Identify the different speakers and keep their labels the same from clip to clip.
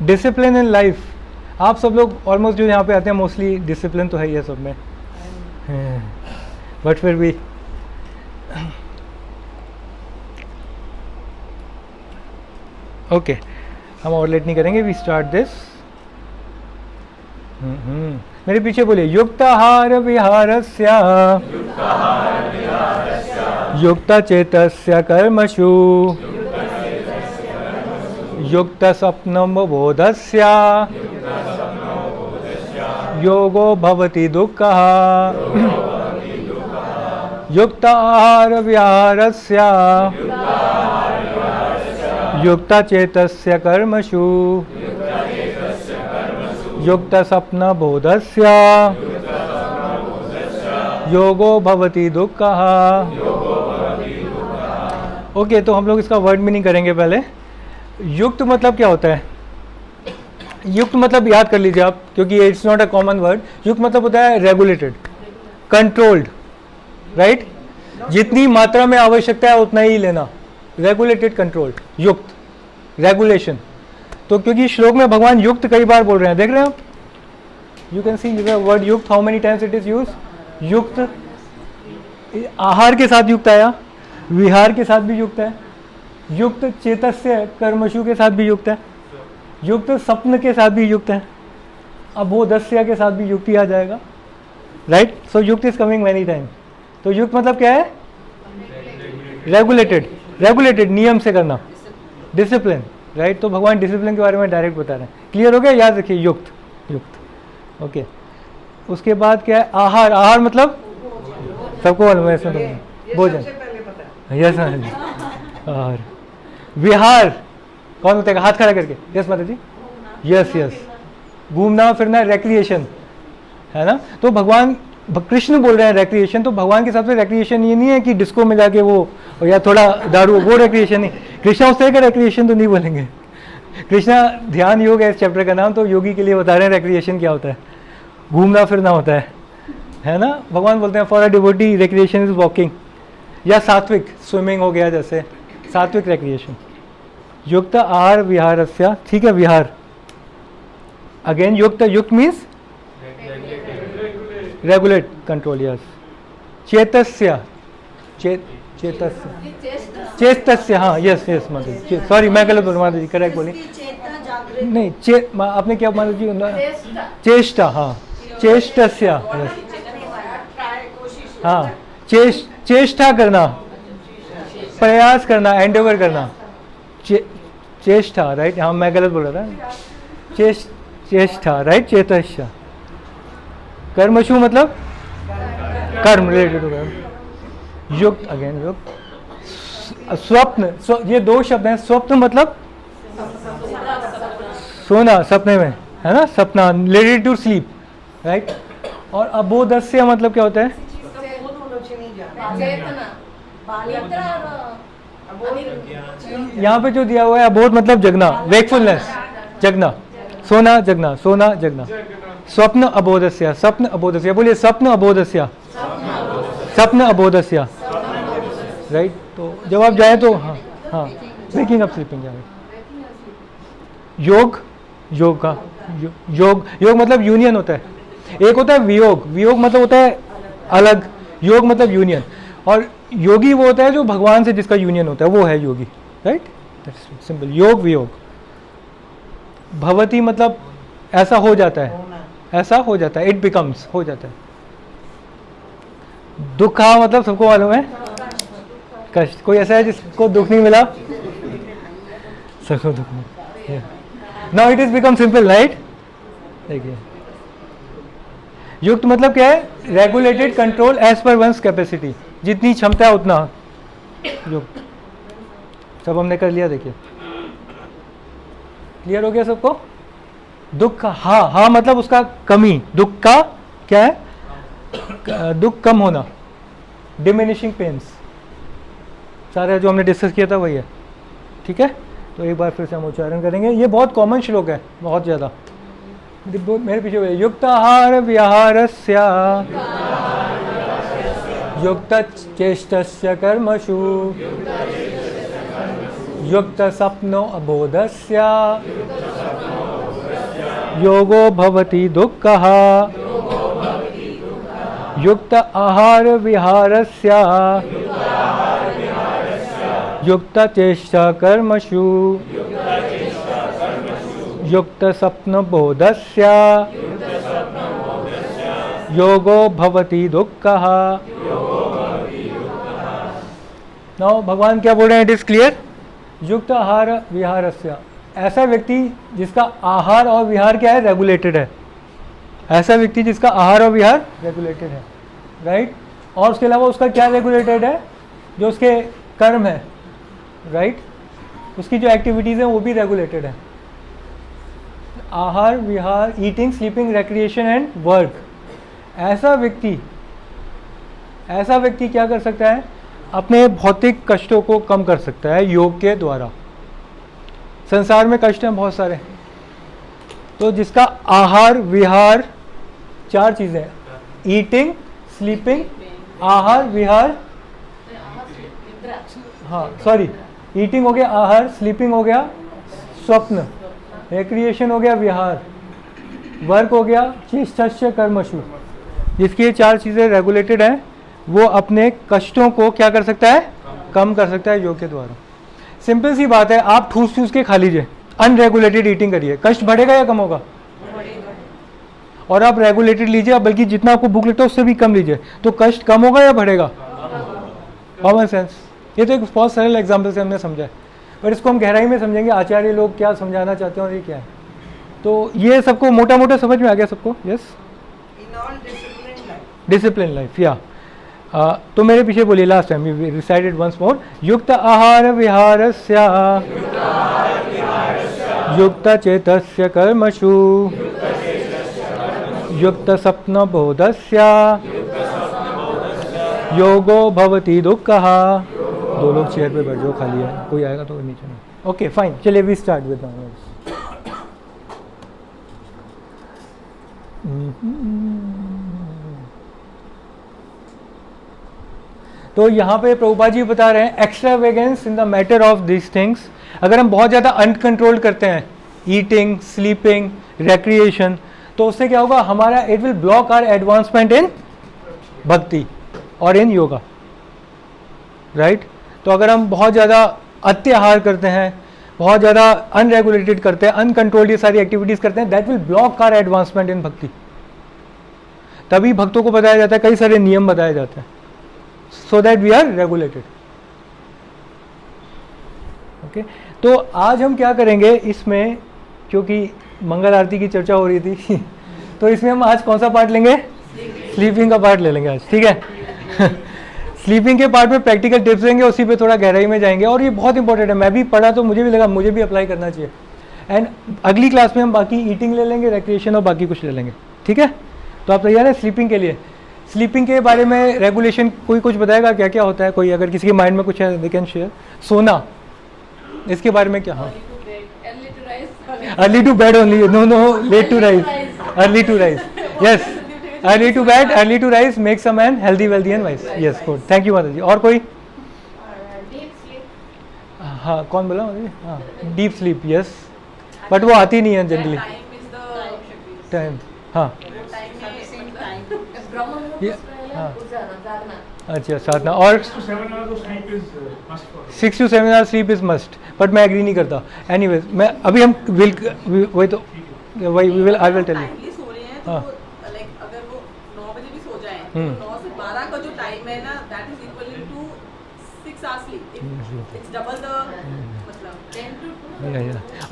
Speaker 1: Discipline in life, आप सब लोग ऑलमोस्ट जो यहाँ पे आते हैं मोस्टली डिसिप्लिन तो है ही है सब में, बट फिर भी ओके हम और लेट नहीं करेंगे, वी स्टार्ट दिस। मेरे पीछे बोलिए, युक्ताहार विहारस्य युक्त चेतस्य कर्मसु युक्त स्वप्नबोधस्य योगो भवति दुःखः युक्त आहार विहारस्य युक्त चेतस्य कर्मसु युक्त स्वप्न बोधस्य योगो भवति दुःखः। ओके, तो हम लोग इसका वर्ड मीनिंग करेंगे पहले। युक्त मतलब क्या होता है? युक्त मतलब याद कर लीजिए आप, क्योंकि it's not a common word. युक्त मतलब होता है रेगुलेटेड, कंट्रोल्ड, राइट? जितनी मात्रा में आवश्यकता है उतना ही लेना, रेगुलेटेड, कंट्रोल्ड, युक्त, रेगुलेशन। तो क्योंकि श्लोक में भगवान युक्त कई बार बोल रहे हैं, देख रहे हैं आप, यू कैन सी वर्ड युक्त, how many times it is use. युक्त आहार के साथ युक्त आया, विहार के साथ भी युक्त है, युक्त चेतस्य कर्मशु के साथ भी युक्त है, युक्त स्वप्न के साथ भी युक्त है, अबोधस्य के साथ भी युक्ति आ जाएगा, राइट? सो युक्त इज कमिंग मेनी टाइम्स। तो युक्त मतलब क्या है? रेगुलेटेड, रेगुलेटेड, नियम से करना, डिसिप्लिन, राइट? तो भगवान डिसिप्लिन के बारे में डायरेक्ट बता रहे हैं। क्लियर हो गया? याद रखिए, युक्त, युक्त। ओके, उसके बाद क्या है? आहार, आहार मतलब सबको मालूम है, इसमें भोजन, यस आहार। विहार कौन होता है? हाथ खड़ा करके, यस माता जी, यस यस, घूमना फिरना, रिक्रिएशन, है ना? तो भगवान कृष्ण बोल रहे हैं रिक्रिएशन, तो भगवान के हिसाब से रिक्रिएशन ये नहीं है कि डिस्को में जाके वो या थोड़ा दारू, वो रिक्रिएशन नहीं। कृष्णा उस तरह का रिक्रिएशन तो नहीं बोलेंगे। कृष्णा ध्यान योग है इस चैप्टर का नाम, तो योगी के लिए बता रहे हैं रिक्रिएशन क्या होता है, घूमना फिरना होता है ना? भगवान बोलते हैं for a devotee recreation is walking, या सात्विक, स्विमिंग हो गया जैसे, सात्विक रिक्रिएशन। युक्त आहार विहारस्य, ठीक है, विहार अगेन, युक्त, युक्त मीन्स रेगुलेट, कंट्रोल, यस। चेतस्य, चेतस्य, चेतस्य, हाँ, यस यस माता जी, सॉरी मैं गलत बोल, माता जी करेक्ट बोली, नहीं आपने क्या माता जी? चेष्टा, हाँ, चेष्टस्य, यस, हाँ, चेष्टा करना, प्रयास करना, एंडेवर करना, चेष्टा, राइट? हाँ मैं गलत बोल रहा था, चेष्टा, राइट? चेतस्य। कर्मशु मतलब कर्म, रिलेटेड टू कर्म। युक्त अगेन, युक्त। स्वप्न, ये दो शब्द हैं। स्वप्न मतलब सोना, सपने में, है ना? सपना, रिलेटेड टू स्लीप, राइट? और अबोधस्य मतलब क्या होता है? यहाँ पे जो दिया हुआ है अबोध मतलब जगना, वेकफुलनेस, जगना, सोना जगना, सोना जगना। स्वप्न अबोधस्य, स्वप्न अबोधस्य, बोलिए स्वप्न अबोधस्य, स्वप्न अबोधस्य, राइट? तो जब आप जाए तो हाँ हाँ, वेकिंग अप, स्लीपिंग, योग, योग का योग, योग मतलब यूनियन होता है। एक होता है वियोग, वियोग मतलब होता है अलग, योग मतलब यूनियन। और योगी वो होता है जो भगवान से जिसका यूनियन होता है, वो है योगी, राइट? दैट्स सिंपल, योग वियोग। भवति मतलब ऐसा हो जाता है, ऐसा हो जाता है, इट बिकम्स, हो जाता है। दुखा मतलब सबको मालूम है, कष्ट। कोई ऐसा है जिसको दुख नहीं मिला? सबको दुख नहीं। Now it is become simple, right? देखिए, युक्त मतलब क्या है? Regulated, control as per one's capacity, जितनी क्षमता है उतना युक्त। सब हमने कर लिया, देखिए क्लियर हो गया सबको? दुख, हाँ हाँ मतलब उसका कमी, दुख का क्या है? दुख कम होना, डिमिनिशिंग पेन्स, सारा जो हमने डिस्कस किया था वही है, ठीक है? तो एक बार फिर से हम उच्चारण करेंगे। ये बहुत कॉमन श्लोक है, बहुत ज़्यादा। मेरे पीछे हुए, युक्त आहार विहारस्य युक्त चेष्टस्य कर्मसु युक्त स्वप्नो अबोधस्य योगो भवति दुःखः युक्त आहार विहारस्य युक्त चेष्टा कर्मसु युक्त स्वप्न बोधस्य योगो भवति दुःखः। नाउ भगवान क्या बोल रहे हैं? It is clear. युक्त आहार विहारस्य, ऐसा व्यक्ति जिसका आहार और विहार क्या है? रेगुलेटेड है। ऐसा व्यक्ति जिसका आहार और विहार रेगुलेटेड है, राइट। और उसके अलावा उसका क्या रेगुलेटेड है? जो उसके कर्म है, राइट, उसकी जो एक्टिविटीज़ हैं वो भी रेगुलेटेड है। आहार विहार, eating, sleeping, recreation and work. ऐसा व्यक्ति क्या कर सकता है? अपने भौतिक कष्टों को कम कर सकता है योग के द्वारा। संसार में कष्ट हैं बहुत सारे, तो जिसका आहार विहार, चार चीज़ें, ईटिंग, स्लीपिंग, आहार विहार, हाँ सॉरी, ईटिंग हो गया आहार, स्लीपिंग हो गया स्वप्न, रिक्रिएशन हो गया विहार, वर्क हो गया चेष्टस्य कर्मसु। जिसकी ये चार चीज़ें रेगुलेटेड हैं वो अपने कष्टों को क्या कर सकता है? कम कर सकता है योग के द्वारा। सिंपल सी बात है, आप ठूस ठूस के खा लीजिए, अनरेगुलेटेड ईटिंग करिए, कष्ट बढ़ेगा या कम होगा? और आप रेगुलेटेड लीजिए, बल्कि जितना आपको भूख लगता है उससे भी कम लीजिए, तो कष्ट कम होगा या बढ़ेगा? Common sense. ये तो एक बहुत सरल एग्जाम्पल से हमने समझा है, पर इसको हम गहराई में समझेंगे आचार्य लोग क्या समझाना चाहते हैं और ये क्या है। तो ये सबको मोटा मोटा समझ में आ गया सबको? यस, डिसिप्लिन लाइफ, या तो मेरे पीछे बोलिए last time, we recited once more. युक्त आहार विहारस्य युक्त चेतस्य कर्मसु युक्त स्वप्न बोधस्य योगो भवति दुःखः। दो लोग चेयर पे बैठ जाओ, खाली है, कोई आएगा तो नीचे में। ओके फाइन, चलिए वी स्टार्ट विद तो यहाँ पे प्रभुपाद जी बता रहे हैं extravagance in the matter of this things. अगर हम बहुत ज़्यादा अनकंट्रोल्ड करते हैं ईटिंग, स्लीपिंग, रिक्रिएशन, तो उससे क्या होगा? हमारा it will block our advancement in bhakti और इन योगा, राइट। तो अगर हम बहुत ज़्यादा अत्याहार करते हैं, बहुत ज़्यादा अनरेगुलेटेड करते हैं, अनकंट्रोल्ड ये सारी एक्टिविटीज़ करते हैं, that will block our advancement in bhakti. तभी भक्तों को बताया जाता है, कई सारे नियम बताए जाते हैं, so that we are regulated. Okay, तो आज हम क्या करेंगे इसमें, क्योंकि मंगल आरती की चर्चा हो रही थी तो इसमें हम आज कौन सा पार्ट लेंगे? स्लीपिंग का पार्ट ले लेंगे आज, ठीक है। स्लीपिंग के पार्ट में प्रैक्टिकल टिप्स देंगे, उसी पे थोड़ा गहराई में जाएंगे, और ये बहुत इंपॉर्टेंट है। मैं भी पढ़ा तो मुझे भी लगा मुझे भी अप्लाई करना चाहिए। एंड अगली क्लास में हम बाकी ईटिंग ले लेंगे, रिक्रिएशन और बाकी कुछ ले लेंगे, ठीक है। तो आप तैयार है स्लीपिंग के लिए? स्लीपिंग के बारे में रेगुलेशन कोई कुछ बताएगा क्या क्या होता है? कोई अगर किसी के माइंड में कुछ है दे कैन शेयर। सोना, इसके बारे में क्या? हाँ, early to bed only, no no, late to rise, early to rise, yes, early to bed, early to rise makes a man healthy, wealthy and wise. Yes, good, thank you mata ji. और कोई? हाँ, कौन बोला? हाँ, डीप स्लीप, यस, बट वो आती नहीं है जनरली। टाइम, हाँ, अच्छा साधना। और 6 to 7 hours sleep is must, but मैं एग्री नहीं करता। एनीवेज, मैं अभी हम विल वही तो वही we will I will tell you. हाँ,
Speaker 2: अगर वो 9 बजे भी सो जाए तो 9 से 12 का जो टाइम है ना, that is equal to 6 hours sleep. It's double the, मतलब 10 to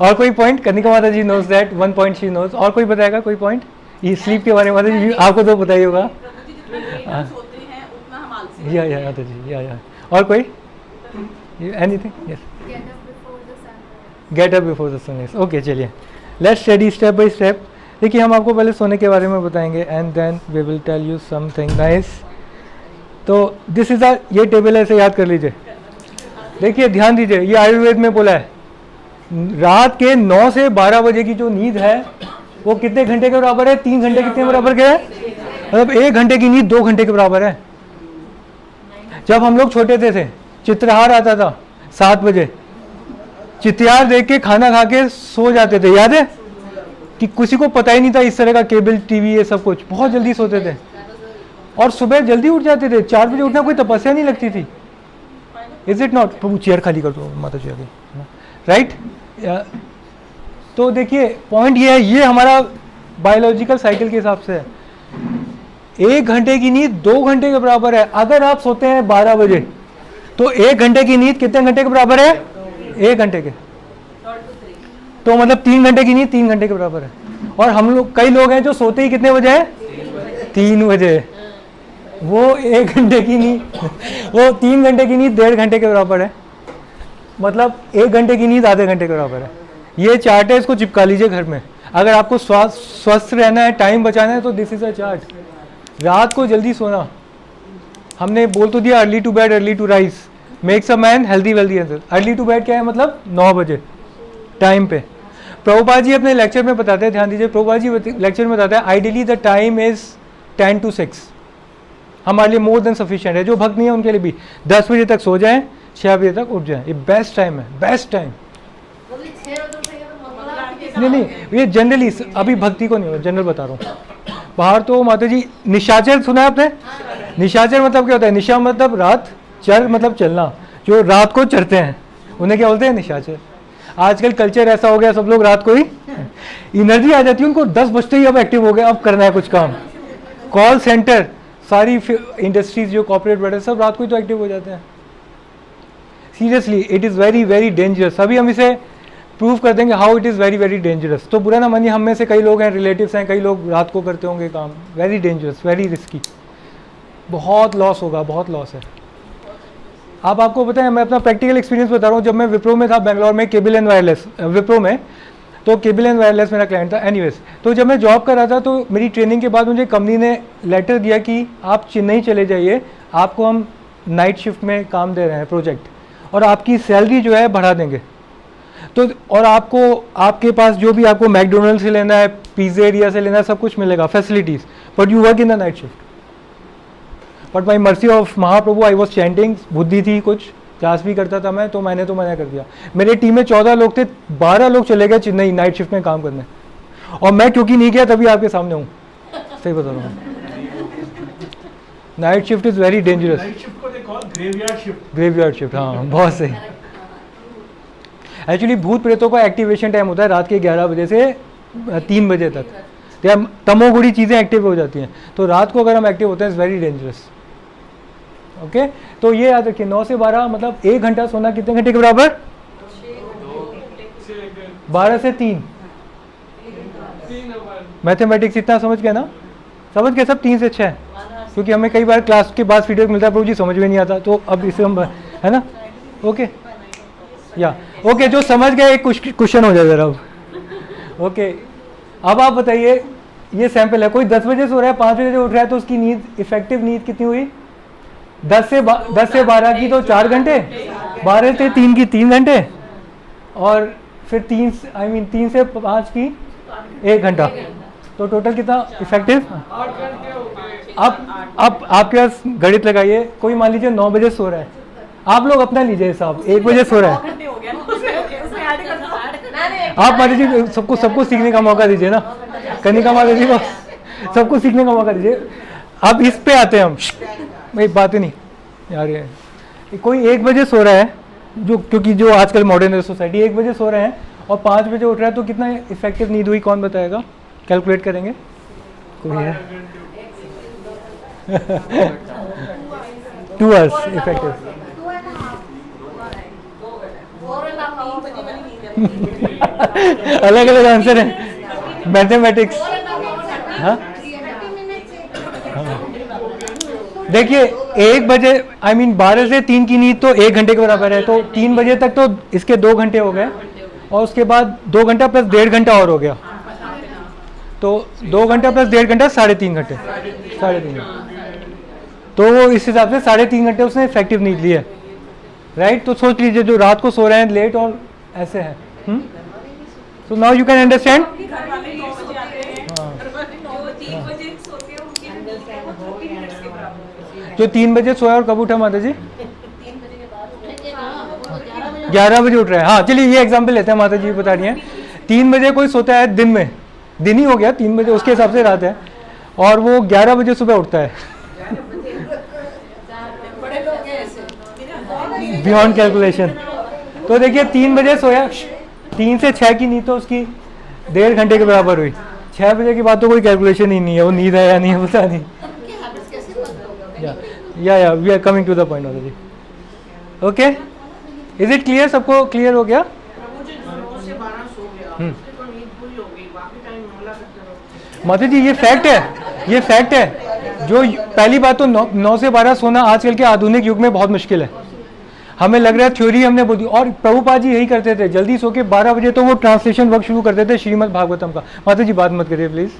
Speaker 2: 2।
Speaker 1: और कोई पॉइंट? कनिका माता जी knows that, one point she knows. और कोई बताएगा कोई पॉइंट ये स्लीप के बारे में? माता जी आपको तो पता ही होगा। या जी, या और कोई? Anything? Yes, get up before the sunrise. Okay, चलिए let's study step by step. देखिए, हम आपको पहले सोने के बारे में बताएंगे and then we will tell you something nice. तो दिस इज ये टेबल है, इसे याद कर लीजिए। देखिए, ध्यान दीजिए, ये आयुर्वेद में बोला है रात के 9 से 12 बजे की जो नींद है वो कितने घंटे के बराबर है? 3 घंटे कितने बराबर के है? मतलब 1 घंटे की नींद 2 घंटे के बराबर है। जब हम लोग छोटे थे चित्रहार आता था 7 बजे, चित्यार देख के खाना खा के सो जाते थे, याद है? कि किसी को पता ही नहीं था इस तरह का केबल टीवी ये सब कुछ, बहुत जल्दी सोते थे और सुबह जल्दी उठ जाते थे। 4 बजे उठना कोई तपस्या नहीं लगती थी। Is it not? Prabhu chair खाली कर दो, माता जी आ गई, राइट? तो देखिए पॉइंट ये है, ये हमारा बायोलॉजिकल साइकिल के हिसाब से है। 1 घंटे की नींद 2 घंटे के बराबर है। अगर आप सोते हैं 12 बजे तो 1 घंटे की नींद कितने घंटे के बराबर है? 1 घंटे के। तो मतलब 3 घंटे की नींद 3 घंटे के बराबर है। और हम लोग, कई लोग हैं जो सोते ही कितने बजे हैं? 3 बजे। वो 1 घंटे की नींद, वो 3 घंटे की नींद 1.5 घंटे के बराबर है। मतलब 1 घंटे की नींद आधे घंटे के बराबर है। ये चार्ट है, इसको चिपका लीजिए घर में। अगर आपको स्वस्थ रहना है, टाइम बचाना है, तो दिस इज अ चार्ट। रात को जल्दी सोना, हमने बोल तो दिया early to bed early to rise makes a man healthy wealthy. Early to bed क्या है? मतलब 9 बजे टाइम पे। प्रभुपाद जी अपने लेक्चर में बताते हैं, ध्यान दीजिए, प्रभुपाद जी लेक्चर में बताते हैं ideally the time is 10 to 6 हमारे लिए मोर देन सफिशिएंट है। जो भक्त नहीं है उनके लिए भी 10 बजे तक सो जाएं, 6 बजे तक उठ जाएं, ये बेस्ट टाइम है, बेस्ट टाइम। नहीं, ये जनरली, अभी भक्ति को नहीं हो, जनरल बता रहा हूँ। बाहर तो माता जी निशाचर सुना है आपने? निशाचर मतलब क्या होता है? निशा मतलब रात, चर मतलब चलना, जो रात को चरते हैं उन्हें क्या बोलते हैं? निशाचर। आजकल कल्चर ऐसा हो गया, सब लोग रात को ही एनर्जी आ जाती है उनको, 10 बजते ही अब एक्टिव हो गए, अब करना है कुछ काम। कॉल सेंटर, सारी इंडस्ट्रीज जो कॉर्पोरेट वर्ल्ड है, सब रात को ही तो एक्टिव हो जाते हैं। Seriously it is very very dangerous. अभी हम इसे प्रूव कर देंगे how it is very very dangerous. तो बुरा ना मानिए, हम में से कई लोग हैं, रिलेटिव्स हैं, कई लोग रात को करते होंगे काम। वेरी डेंजरस, वेरी रिस्की, बहुत लॉस होगा, बहुत लॉस है। अब आपको पता है, मैं अपना प्रैक्टिकल एक्सपीरियंस बता रहा हूँ। जब मैं विप्रो में था बेंगलोर में, केबल एंड वायरलेस विप्रो में, तो केबल एंड वायरलेस मेरा क्लाइंट था। एनीवेज, तो जब मैं जॉब कर रहा था तो मेरी ट्रेनिंग के बाद मुझे कंपनी ने लेटर दिया कि आप चेन्नई चले जाइए, आपको हम नाइट शिफ्ट में काम दे रहे हैं प्रोजेक्ट, और आपकी सैलरी जो है बढ़ा देंगे। तो और आपको, आपके पास जो भी आपको मैकडोनल्ड से लेना है, पिज़्ज़ा एरिया से लेना है, सब कुछ मिलेगा, facilities, but you work in the night shift. But my mercy of Mahaprabhu, I was chanting, बुद्धि थी कुछ, क्लास भी करता था मैं, तो मैंने तो मना कर दिया। मेरे टीम में 14 लोग थे, 12 लोग चले गए चेन्नई नाइट शिफ्ट में काम करने, और मैं क्योंकि नहीं गया तभी आपके सामने हूँ, सही बता रहा हूँ। Night shift is very dangerous. Graveyard shift, हाँ बहुत सही। एक्चुअली भूत प्रेतों का एक्टिवेशन टाइम होता है रात के 11 बजे से 3 बजे तक, तो तमोगुणी चीज़ें एक्टिव हो जाती हैं। तो रात को अगर हम एक्टिव होते हैं, इज़ वेरी डेंजरस। ओके, तो ये याद रखिए, 9 से 12 मतलब 1 घंटा सोना कितने घंटे के बराबर? 12 से 3। मैथमेटिक्स इतना समझ गए ना? समझ गए सब? 3 से 6, क्योंकि हमें कई बार क्लास के बाद फीडबैक मिलता है, प्रभु जी समझ में नहीं आता, तो अब इसे हम, है ना? ओके या ओके, जो समझ गए एक क्वेश्चन हो जाए जरा अब। ओके, अब आप बताइए, ये सैंपल है, कोई 10 बजे सो रहा है, 5 बजे उठ रहा है, तो उसकी नींद, इफेक्टिव नींद कितनी हुई? 10 से 12 की तो 4 घंटे, 12 से 3 की 3 घंटे, और फिर 3 से 5 की 1 घंटा, तो टोटल कितना इफेक्टिव? अब आपके पास गणित लगाइए, कोई मान लीजिए 9 बजे सो रहा है, आप लोग अपना लीजिए हिसाब, 1 बजे सो रहा है, आप माता जी सबको सीखने का मौका दीजिए ना, कनिका माता जी को सबको सीखने का मौका दीजिए। अब इस पे आते हैं हम, भाई बातें नहीं यार, ये कोई 1 बजे सो रहा है, जो क्योंकि जो आजकल मॉडर्न सोसाइटी, 1 बजे सो रहे हैं और 5 बजे उठ रहा है, तो कितना इफेक्टिव नींद हुई, कौन बताएगा? कैलकुलेट करेंगे, कोई है? 2 आवर्स इफेक्टिव। अलग अलग आंसर है, मैथमेटिक्स। हाँ देखिए, 1 बजे, आई मीन 12 से 3 की नींद तो 1 घंटे के बराबर है, तो 3 बजे तक तो इसके 2 घंटे हो गए, और उसके बाद 2 घंटा प्लस 1.5 घंटा और हो गया, तो 2 घंटा प्लस 1.5 घंटा 3.5 घंटे, 3.5। तो इस हिसाब से 3.5 घंटे उसने इफेक्टिव नींद ली है, राइट? तो सोच लीजिए जो रात को सो रहे हैं लेट और ऐसे हैं, so now you can understand. जो 3 बजे सोया और कब उठा माता जी? 11 बजे उठ रहा है। हाँ चलिए ये एग्जाम्पल लेते हैं, माता जी बता रही हैं 3 बजे कोई सोता है दिन में, दिन ही हो गया 3 बजे, उसके हिसाब से रात है, और वो 11 बजे सुबह उठता है
Speaker 2: बड़े लोग हैं ऐसे
Speaker 1: बियॉन्ड कैलकुलेशन। तो देखिए 3 बजे सोया, 3 से 6 की नींद तो उसकी 1.5 घंटे के बराबर हुई। 6 बजे के बाद तो कोई कैलकुलेशन ही नहीं है, वो नींद है या नहीं है पता नहीं। या we are coming to the point already. Okay, is it clear? सबको क्लियर हो गया? माता जी ये फैक्ट है, ये फैक्ट है। जो पहली बात तो 9 से 12 सोना आजकल के आधुनिक युग में बहुत मुश्किल है। हमें लग रहा है थ्योरी हमने बोल दी, और प्रभुपाद जी यही करते थे, जल्दी सो के 12 बजे तो वो ट्रांसलेशन वर्क शुरू करते थे श्रीमद् भागवतम का। माता जी बात मत करिए प्लीज़।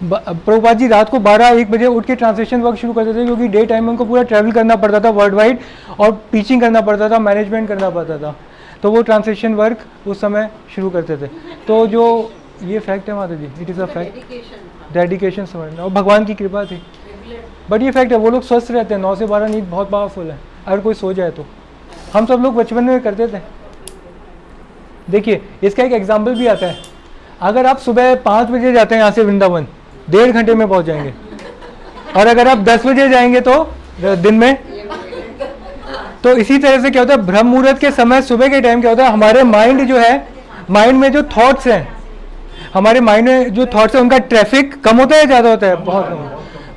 Speaker 1: प्रभुपाद जी रात को 12-1 बजे उठ के ट्रांसलेशन वर्क शुरू करते थे, क्योंकि डे टाइम में उनको पूरा ट्रैवल करना पड़ता था वर्ल्ड वाइड, और टीचिंग करना पड़ता था, मैनेजमेंट करना पड़ता था, तो वो ट्रांसलेशन वर्क उस समय शुरू करते थे। तो जो ये फैक्ट है माता जी, it is a fact, dedication समझना, और भगवान की कृपा थी। बट ये फैक्ट है, वो लोग स्वस्थ रहते हैं। 9 से 12 नींद बहुत पावरफुल है, अगर कोई सो जाए तो। हम सब लोग बचपन में करते थे। देखिए इसका एक एग्जाम्पल भी आता है। अगर आप सुबह 5 बजे जाते हैं यहाँ से वृंदावन, 1.5 घंटे में पहुँच जाएंगे, और अगर आप 10 बजे जाएंगे तो दिन में, तो इसी तरह से क्या होता है, ब्रह्म मुहूर्त के समय सुबह के टाइम क्या होता है, हमारे माइंड जो है, माइंड में जो थॉट्स हैं, हमारे माइंड में जो थॉट्स है उनका ट्रैफिक कम होता है, ज़्यादा होता है? बहुत कम।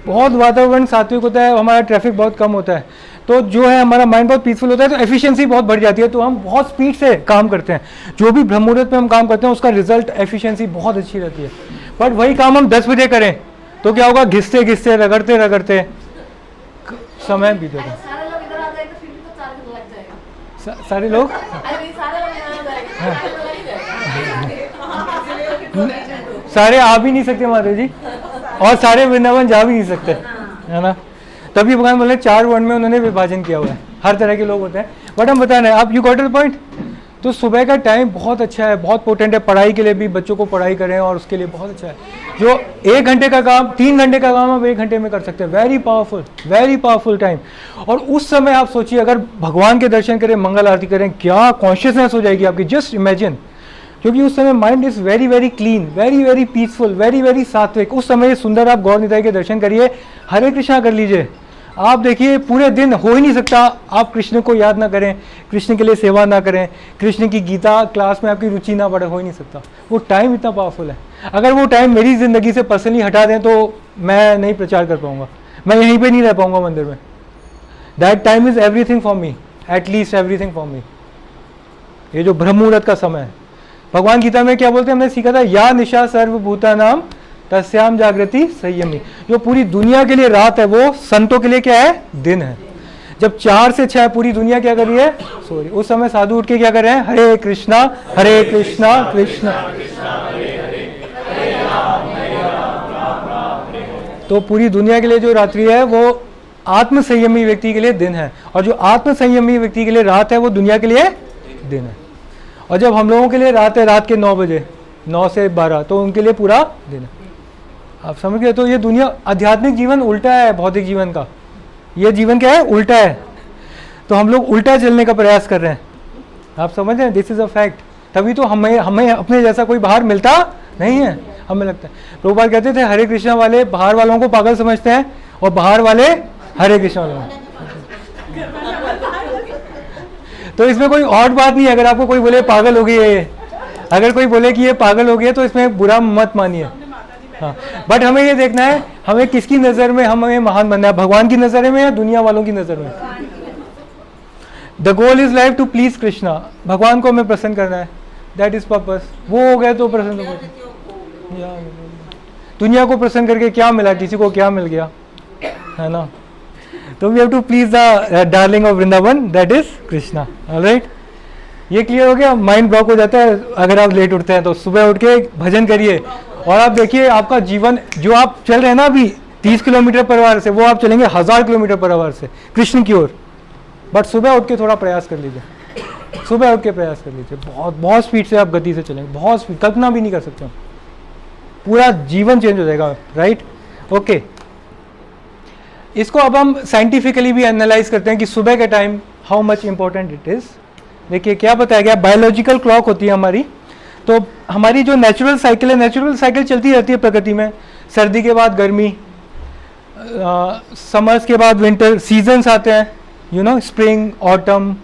Speaker 1: बहुत वातावरण सात्विक होता है, हमारा ट्रैफिक बहुत कम होता है, तो जो है हमारा माइंड बहुत पीसफुल होता है, तो एफिशिएंसी बहुत बढ़ जाती है, तो हम बहुत स्पीड से काम करते हैं। जो भी ब्रह्म मुहूर्त में हम काम करते हैं उसका रिजल्ट एफिशिएंसी बहुत अच्छी रहती है। बट वही काम हम 10 बजे करें तो क्या होगा, घिसते घिसते रगड़ते रगड़ते समय बीतेगा। सारे लोग सारे आ भी नहीं सकते माता जी, और सारे वृंदावन जा भी नहीं सकते, है ना। तभी भगवान बोले 4 वर्ण में उन्होंने विभाजन किया हुआ है, हर तरह के लोग होते हैं। बट हम बता रहे हैं, आप यू गॉट द पॉइंट। तो सुबह का टाइम बहुत अच्छा है, बहुत पोटेंट है, पढ़ाई के लिए भी, बच्चों को पढ़ाई करें और उसके लिए बहुत अच्छा है। जो 1 घंटे का काम 3 घंटे का काम आप 1 घंटे में कर सकते हैं, वेरी पावरफुल टाइम। और उस समय आप सोचिए, अगर भगवान के दर्शन करें, मंगल आरती करें, क्या कॉन्शियसनेस हो जाएगी आपकी, जस्ट इमेजिन। क्योंकि उस समय mind is very clean, very peaceful, very सात्विक। उस समय सुंदर आप गौर निताई के दर्शन करिए, हरे कृष्णा कर लीजिए। आप देखिए पूरे दिन हो ही नहीं सकता आप कृष्ण को याद ना करें, कृष्ण के लिए सेवा ना करें, कृष्ण की गीता क्लास में आपकी रुचि ना बढ़े, हो ही नहीं सकता। वो टाइम इतना पावरफुल है। अगर वो टाइम मेरी ज़िंदगी से पर्सनली हटा दें तो मैं नहीं प्रचार कर पाऊंगा, मैं यहीं पे नहीं रह पाऊंगा मंदिर में। That time is everything for me, at least everything for me. ये जो ब्रह्म मुहूर्त का समय है, भगवान गीता में क्या बोलते हैं, हमने सीखा था, या निशा सर्वभूता नाम तस्याम जागृति संयमी। जो पूरी दुनिया के लिए रात है, वो संतों के लिए क्या है, दिन है। जब 4 से 6 पूरी दुनिया क्या कर रही है, सो रही। उस समय साधु उठ के क्या कर रहे हैं, हरे कृष्णा कृष्णा। तो पूरी दुनिया के लिए जो रात्रि है वो आत्म संयमी व्यक्ति के लिए दिन है, और जो आत्म संयमी व्यक्ति के लिए रात है वो दुनिया के लिए दिन है। और जब हम लोगों के लिए रात है, रात के 9 बजे, 9 से 12, तो उनके लिए पूरा दिन है। आप समझ गए? तो ये दुनिया, आध्यात्मिक जीवन उल्टा है भौतिक जीवन का। ये जीवन क्या है, उल्टा है। तो हम लोग उल्टा चलने का प्रयास कर रहे हैं, आप समझ रहे हैं, दिस इज अ फैक्ट। तभी तो हमें अपने जैसा कोई बाहर मिलता नहीं है, हमें लगता है। प्रभुपाद कहते थे, हरे कृष्णा वाले बाहर वालों को पागल समझते हैं, और बाहर वाले हरे कृष्णा वालों को। तो इसमें कोई और बात नहीं है। अगर आपको कोई बोले पागल हो गई है, अगर कोई बोले कि ये पागल हो गई है, तो इसमें बुरा मत मानिए। हाँ, बट हमें ये देखना है, हमें किसकी नज़र में हमें महान बनना है, भगवान की नज़र में या दुनिया वालों की नज़र में। The goal is life to please Krishna, भगवान को हमें प्रसन्न करना है, दैट इज पर्पस। वो हो गए तो प्रसन्न हो गए। दुनिया को प्रसन्न करके क्या मिला, किसी को क्या मिल गया, है ना। तो we have to please the darling of Vrindavan, that is Krishna. Alright, ये क्लियर हो गया। माइंड ब्लॉक हो जाता है अगर आप लेट उठते हैं, तो सुबह उठ के भजन करिए, और आप देखिए आपका जीवन, जो आप चल रहे हैं ना अभी 30 किलोमीटर पर आवर से, वो आप चलेंगे 1000 किलोमीटर पर आवर से कृष्ण की ओर। बट सुबह उठ के थोड़ा प्रयास कर लीजिए, सुबह उठ के प्रयास कर लीजिए, बहुत स्पीड से आप गति से चलेंगे, बहुत स्पीड, कल्पना भी नहीं कर सकते, पूरा जीवन चेंज हो जाएगा। Right, okay. इसको अब हम साइंटिफिकली भी एनालाइज करते हैं कि सुबह के time how much important it is. देखिए क्या बताया गया, बायोलॉजिकल क्लॉक होती है हमारी, तो हमारी जो नेचुरल साइकिल है, नेचुरल साइकिल चलती रहती है प्रकृति में। सर्दी के बाद गर्मी, समर्स के बाद विंटर, सीजन्स आते हैं, you know, spring, autumn,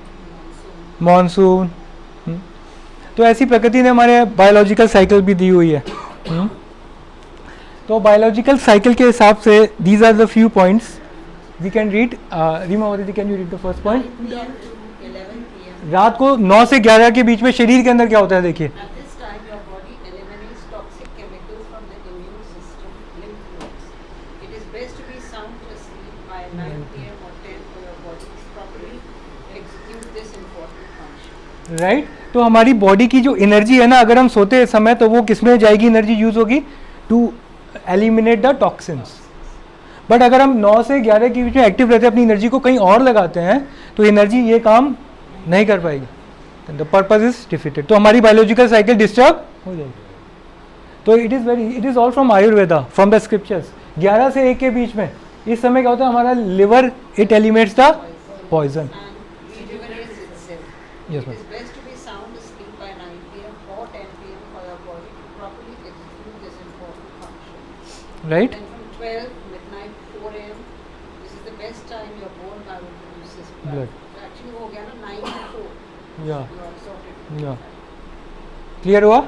Speaker 1: monsoon. तो ऐसी प्रकृति ने हमारे बायोलॉजिकल साइकिल भी दी हुई है। तो बायोलॉजिकल साइकिल के हिसाब से these are the few points we can read. Reema दीदी, can you read the first point? रात को 9 से 11 के बीच में शरीर के अंदर क्या होता है, देखिए।
Speaker 3: At this time, your body eliminates toxic chemicals from the immune system, lymph nodes. It is best to be sound asleep by 9 p.m. or 10 for your body to properly execute this important function.
Speaker 1: Right तो हमारी body की जो energy है ना, अगर हम सोते समय तो वो किस में जाएगी, एनर्जी यूज होगी to eliminate the toxins. But अगर हम 9 से 11 के बीच में एक्टिव रहते हैं, अपनी एनर्जी को कहीं और लगाते हैं, तो एनर्जी ये काम नहीं कर पाएगी। The purpose is defeated. तो हमारी बायोलॉजिकल साइकिल डिस्टर्ब हो जाएगी। तो it is all from Ayurveda, from the scriptures. 11 से 1 के बीच में इस समय क्या होता है, हमारा liver it eliminates the poison.
Speaker 3: And rejuvenates itself.
Speaker 1: Yes,
Speaker 3: It
Speaker 1: ma'am.
Speaker 3: is best to be sound asleep by 9 p.m. or 10 p.m. for your body to properly execute this important function.
Speaker 1: Right
Speaker 3: Then from 12 midnight to 4 a.m. this is the best time your bone marrow produces blood.
Speaker 1: Blood.
Speaker 3: So actually हो गया ना 9 to 4.
Speaker 1: या
Speaker 3: You are sorted.
Speaker 1: या clear हुआ?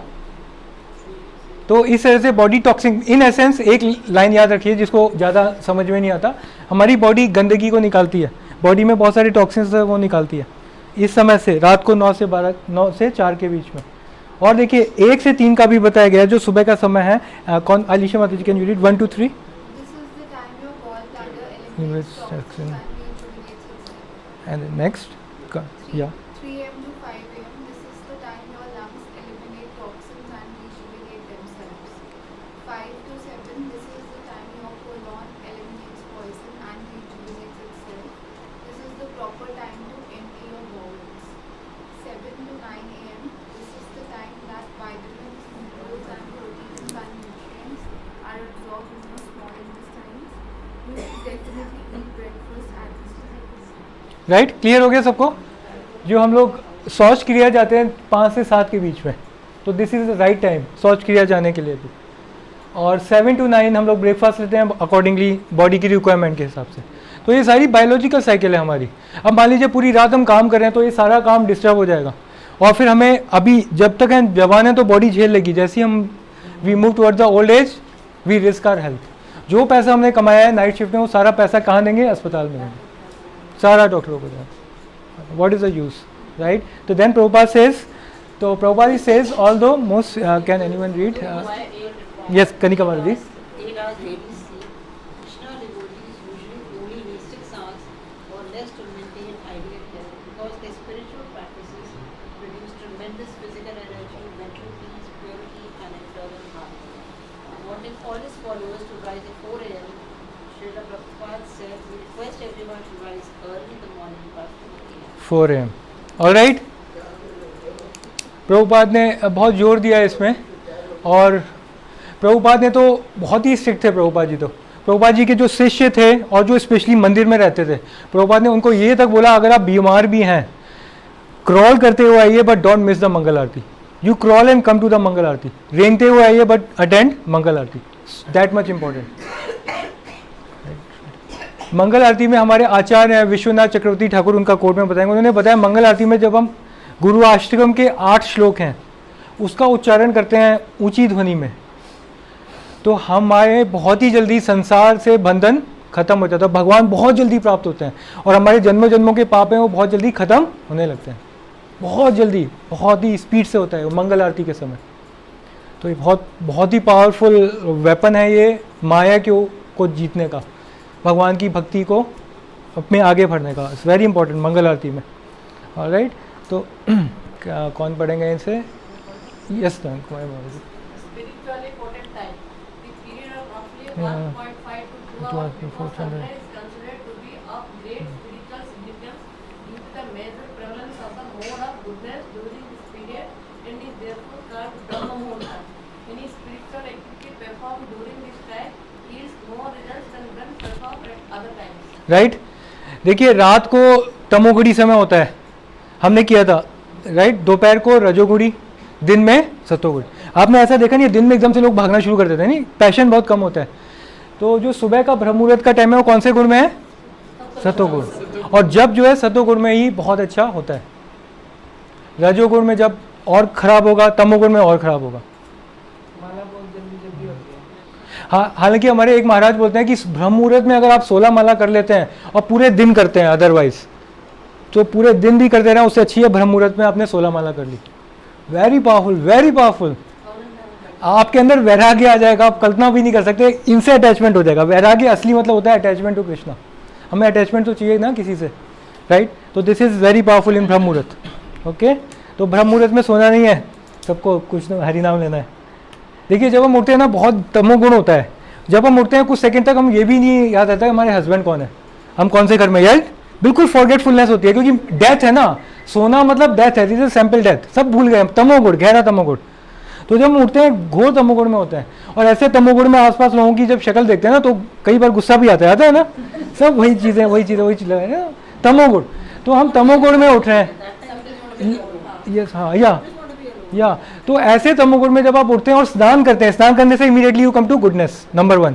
Speaker 1: तो इस तरह से बॉडी टॉक्सिन, इन एसेंस एक लाइन याद रखिए जिसको ज़्यादा समझ में नहीं आता, हमारी बॉडी गंदगी को निकालती है, बॉडी में बहुत सारे टॉक्सिन्स है वो निकालती है इस समय से, रात को 9 से 12, 9 से 4 के बीच में। और देखिए 1 से 3 का भी बताया गया है जो सुबह का समय है। कौन अलीशा माता जी, can you read 1 2 3?
Speaker 4: This is the time your gallbladder
Speaker 1: Eliminates
Speaker 4: eliminates toxins
Speaker 1: toxin.
Speaker 4: and rejuvenates itself.
Speaker 1: And next या
Speaker 4: 3 a.m. to 5 a.m. This is the time your lungs eliminate toxins and rejuvenate themselves. 5 to 7. This is the time your colon eliminates poison and rejuvenates itself. This is the proper time to empty your bowels. 7 to 9 a.m. This is the time that vitamins, minerals, and proteins and nutrients are absorbed in your small intestines. You should definitely eat breakfast at this time.
Speaker 1: Right clear हो गया सबको? जो हम लोग शौच क्रिया जाते हैं 5 से 7 के बीच में, तो this is the right time शौच क्रिया जाने के लिए भी। और 7 to 9 हम लोग ब्रेकफास्ट लेते हैं अकॉर्डिंगली बॉडी की रिक्वायरमेंट के हिसाब से। तो ये सारी बायोलॉजिकल साइकिल है हमारी। अब मान लीजिए पूरी रात हम काम कर रहे हैं तो ये सारा काम डिस्टर्ब हो जाएगा, और फिर हमें अभी जब तक हम जवान हैं तो बॉडी झेल लेगी, जैसे ही हम we move towards the old age we risk our health. जो पैसा हमने कमाया है नाइट शिफ्ट में वो सारा पैसा कहाँ देंगे? अस्पताल में देंगे, सारा डॉक्टरों को देंगे। What is the use, right? So then Prabhupada says, so Prabhupada says, although most can anyone read? Yes, Kanika Mataji.
Speaker 3: 8 hours daily sleep. Krishna devotees usually only need 6 hours or less to maintain ideal health because their spiritual practices produce tremendous physical energy, mental peace, purity, and internal harmony. Wanting all his followers to rise at 4 a.m., Srila Prabhupada said, we request everyone to rise early in the morning past 4 a.m.
Speaker 1: 4 am. All right. Prabhupada ने बहुत जोर दिया है इसमें, और प्रभुपाद ने तो बहुत ही स्ट्रिक्ट थे प्रभुपाद जी। तो प्रभुपाद जी के जो शिष्य थे और जो स्पेशली मंदिर में रहते थे, प्रभुपाद ने उनको ये तक बोला अगर आप बीमार भी हैं क्रॉल करते हुए आइए but don't miss the Mangal Aarti. You crawl and come to the Mangal Aarti. रेंगते हुए आइए but attend Mangal Aarti. That much important. Mangal Aarti में हमारे आचार्य हैं विश्वनाथ चक्रवर्ती ठाकुर, उनका कोट में बताएंगे। उन्होंने बताया मंगल आरती में जब हम गुरु अष्टकम के 8 श्लोक हैं उसका उच्चारण करते हैं ऊंची ध्वनि में, तो हमारे बहुत ही जल्दी संसार से बंधन खत्म हो जाता है, भगवान बहुत जल्दी प्राप्त होते हैं, और हमारे जन्मों जन्मों के पाप हैं वो बहुत जल्दी खत्म होने लगते हैं, बहुत जल्दी, बहुत ही स्पीड से होता है वो मंगल आरती के समय। तो ये बहुत ही पावरफुल वेपन है ये माया को जीतने का, भगवान की भक्ति को अपने आगे बढ़ने का। इट्स वेरी इंपॉर्टेंट मंगल आरती में। ऑलराइट, तो कौन पढ़ेंगे इनसे? Yes ma'am, Kumar Babu ji.
Speaker 2: Spiritually potent time. The period of roughly
Speaker 1: Yeah.
Speaker 2: 1.5 to 2
Speaker 1: 2
Speaker 2: hours
Speaker 1: hours
Speaker 2: before
Speaker 1: before sunrise.
Speaker 2: sunrise is considered to be of great spiritual significance due to the major prevalence of the mode of goodness during this period, and is therefore called Brahma Muhurta. Any spiritual activity performed during this time yields more results than when performed at other times.
Speaker 1: Right, देखिए रात को तमोगुड़ी समय होता है, हमने किया था। Right, दोपहर को रजोगुड़ी, दिन में सतोगुण। आपने ऐसा देखा नहीं, दिन में एकदम से लोग भागना शुरू कर देते हैं, नहीं, पैशन बहुत कम होता है। तो जो सुबह का ब्रह्म मुहूर्त का टाइम है वो कौन से गुण में है? सतोगुण। और जब जो है सतोगुण में ही बहुत अच्छा होता है। रजोगुण में जब और खराब होगा, तमोगुण में और खराब होगा। हाँ, हालांकि हमारे एक महाराज बोलते हैं कि ब्रह्म मुहूर्त में अगर आप 16 माला कर लेते हैं और पूरे दिन करते हैं अदरवाइज, तो पूरे दिन भी करते रहे, उससे अच्छी है ब्रह्म मुहूर्त में आपने 16 माला कर ली। Very powerful, very powerful. आपके अंदर वैराग्य आ जाएगा, आप कल्पना भी नहीं कर सकते, इनसे अटैचमेंट हो जाएगा। वैराग्य असली मतलब होता है अटैचमेंट टू कृष्णा। हमें अटैचमेंट तो चाहिए ना किसी से, राइट? तो this is very powerful in ब्रह्म मुहूर्त। ओके, तो ब्रह्म मुहूर्त में सोना नहीं है, सबको कुछ हरि नाम लेना है। देखिए, जब हम उठते हैं ना, बहुत तमोगुण होता है। जब हम उठते हैं कुछ सेकंड तक हम ये भी नहीं याद आता है हमारे हस्बैंड कौन है, हम कौन से घर में, यार बिल्कुल फॉरगेटफुलनेस होती है, क्योंकि डेथ है ना, सोना मतलब डेथ है, दिस इज सैंपल डेथ, सब भूल गए, तमोगुण, गहरा तमोगुण। तो जब हम उठते हैं घोर तमोगुण में होते हैं, और ऐसे तमोगुण में आसपास लोगों की जब शक्ल देखते हैं ना तो कई बार गुस्सा भी आता है ना, सब वही चीज़ें है ना, तमोगुण। तो हम तमोगुण में उठ रहे हैं, यस, हाँ, या तो ऐसे तमोगुण में जब आप उठते हैं और स्नान करते हैं, स्नान करने से immediately you come to goodness, number 1।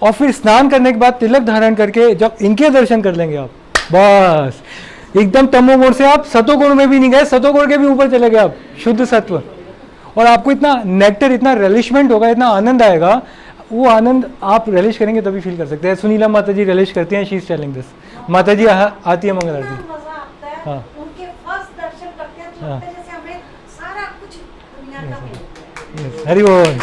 Speaker 1: और फिर स्नान करने के बाद तिलक धारण करके जब इनके दर्शन कर लेंगे आप, बस एकदम तमोगुण से आप सतोगुण में भी नहीं गए, सतोगुण के भी ऊपर चले गए आप, शुद्ध सत्व। और आपको इतना नेक्टर, इतना रिलिशमेंट होगा, इतना आनंद आएगा, वो आनंद आप रिलिश करेंगे तभी फील कर सकते हैं। सुनीला माता जी रिलिश करती हैं, शी इज टेलिंग दिस। माता जी आती है मंगल आरती।
Speaker 5: मजा आता है,
Speaker 1: हाँ।
Speaker 5: उनके फर्स्ट दर्शन करते हैं तो
Speaker 1: हाँ।
Speaker 5: लगता है जैसे हमें सारा कुछ दुनिया का मिल गया।
Speaker 1: Yes, हरि बोल।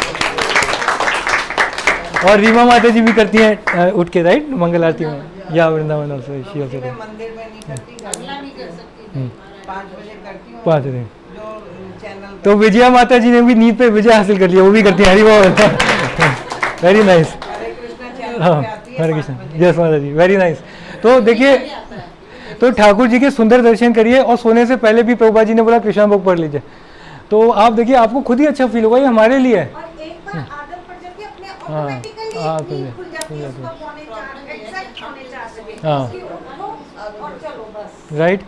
Speaker 1: और रीमा माता जी भी करती हैं उठ के, राइट, मंगल आरती में, या वृंदावन ऑल्सो शी ऑल्सो।
Speaker 3: मैं मंदिर में नहीं करती,
Speaker 2: अगला नहीं कर सकती।
Speaker 3: 5 बजे करती हूँ।
Speaker 1: 5 दिन।
Speaker 3: जो चैनल
Speaker 1: तो विजया माता जी ने भी नींद पे विजय हासिल कर लिया, वो भी करती हैं, हरि बोल। Very nice.
Speaker 3: Hare Krishna channel
Speaker 1: हाँ,
Speaker 3: पे आती है
Speaker 1: हरे
Speaker 3: 5
Speaker 1: कृष्ण,
Speaker 3: बजे।
Speaker 1: यस माता जी, वेरी नाइस। तो देखिए, तो ठाकुर जी के सुंदर दर्शन करिए, और सोने से पहले भी प्रभुपाद जी ने बोला कृष्णा बुक पढ़ लीजिए, तो आप देखिए आपको खुद ही अच्छा फील होगा, ये हमारे लिए है।
Speaker 5: और एक बार आदत पड़ जाती है, अपने
Speaker 1: हाँ,
Speaker 5: ऑटोमेटिकली
Speaker 1: हाँ,
Speaker 5: नींद खुल जाती है,
Speaker 1: खुल
Speaker 5: उसका पौने 4 एग्जैक्ट पौने 4 बजे
Speaker 1: हाँ।
Speaker 5: उसकी उठो और चलो बस।
Speaker 1: राइट,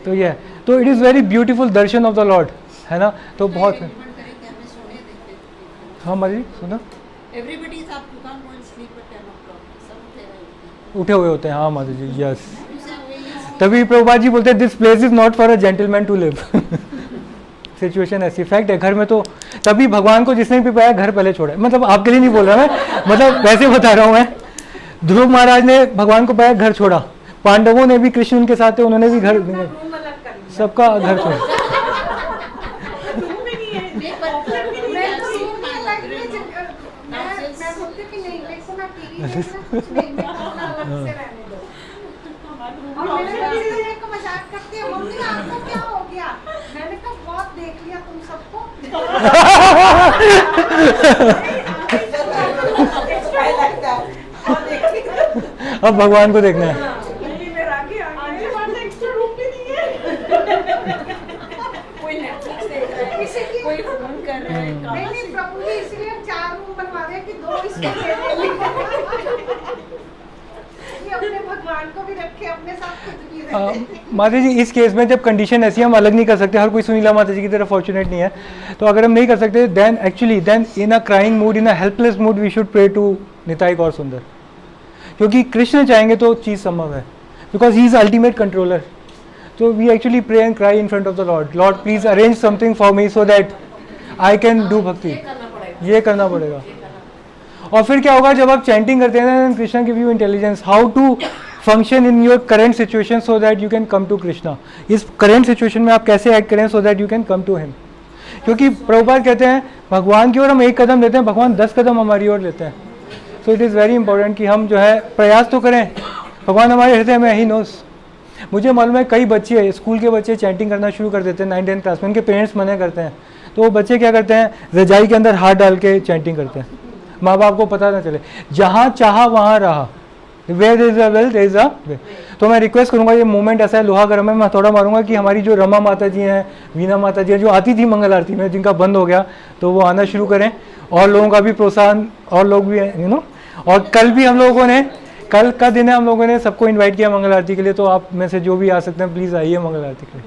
Speaker 1: तो ये, तो it is very beautiful Darshan of the Lord, है ना। तो बहुत, हाँ माता जी सुनो,
Speaker 2: Everybody is up, you can't go and sleep at 10 o'clock. सब उठे रहे।
Speaker 1: उठे हुए होते हैं, हाँ माता जी, यस। तभी प्रभुपाद जी बोलते हैं this place is not for a gentleman to live. Situation ऐसी, फैक्ट है। घर में तो तभी भगवान को जिसने भी पाया घर पहले छोड़ा, मतलब आपके लिए नहीं बोल रहा मैं, मतलब वैसे बता रहा हूँ मैं। ध्रुव महाराज ने भगवान को पाया घर छोड़ा, पांडवों ने भी, कृष्ण उनके साथ थे, उन्होंने भी घर,
Speaker 5: रूम अलग कर लिया।
Speaker 1: सबका घर छोड़ा।
Speaker 5: रूम भी नहीं है,
Speaker 2: नहीं, पर
Speaker 5: ऑप्शन भी नहीं है,
Speaker 2: मैं
Speaker 5: तो रूम
Speaker 2: see
Speaker 5: में
Speaker 2: my
Speaker 5: लाइफ में मैं बोलती कि नहीं, मेरे को ना टीवी देखना, कुछ नहीं, मेरे को अपना अलग से रहने दो। और मेरे बच्चे मेरे को मजाक करते हैं, मम्मी आपको क्या हो गया? मैंने कहा बहुत देख लिया तुम सबको।
Speaker 1: अब भगवान को देखना है।
Speaker 2: कोई Netflix देख रहा है, कोई फोन कर रहा है।
Speaker 5: नहीं नहीं, प्रभु जी इसलिए 4 रूम बनवा रहे हैं कि 2 इसमें दे देंगे। ये अपने भगवान को भी रखे, अपने साथ खुद भी रखे।
Speaker 1: माता जी इस केस में जब कंडीशन ऐसी, हम अलग नहीं कर सकते, हर कोई सुनीला माता जी की तरह फॉर्चुनेट नहीं है, तो अगर हम नहीं कर सकते then in a crying mood, in a helpless mood we should pray to Nitai Gaur Sundar, क्योंकि कृष्ण चाहेंगे तो चीज़ संभव है, because he is ultimate controller. So we actually pray and cry in front of the Lord. Lord, please arrange something for me so that I can do bhakti. ये करना पड़ेगा। और फिर क्या होगा जब आप चैंटिंग करते हैं ना, Krishna give you intelligence how to function in your current situation so that you can come to Krishna. इस करेंट सिचुएशन में आप कैसे एक्ट करें so that you can come to him, क्योंकि प्रभुपाद कहते हैं भगवान की ओर हम 1 कदम लेते हैं, भगवान 10 कदम हमारी ओर लेते हैं। So it is very important कि हम जो है प्रयास तो करें, भगवान हमारे हृदय में ही नोस। मुझे मालूम है कई बच्चे, स्कूल के बच्चे चैंटिंग करना शुरू कर देते हैं 9-10 क्लास में, उनके पेरेंट्स मना करते हैं, तो वो बच्चे क्या करते हैं, रजाई के अंदर हाथ डाल के चैंटिंग करते हैं, माँ बाप को पता ना चले, जहाँ चाहा वहाँ रहा, where is a will there is a way. तो मैं रिक्वेस्ट करूँगा, ये मूवमेंट ऐसा है लोहा गर्म है, मैं थोड़ा मारूंगा कि हमारी जो रमा माता जी हैं, वीना माता जी हैं, जो आती थी मंगल आरती में, जिनका बंद हो गया, तो वो आना शुरू करें, और लोगों का भी प्रोत्साहन, और लोग भी यू नो। और कल भी हम लोगों ने, कल का दिन है, हम लोगों ने सबको इनवाइट किया मंगल आरती के लिए, तो आप में से जो भी आ सकते हैं प्लीज़ आइए मंगल आरती के लिए,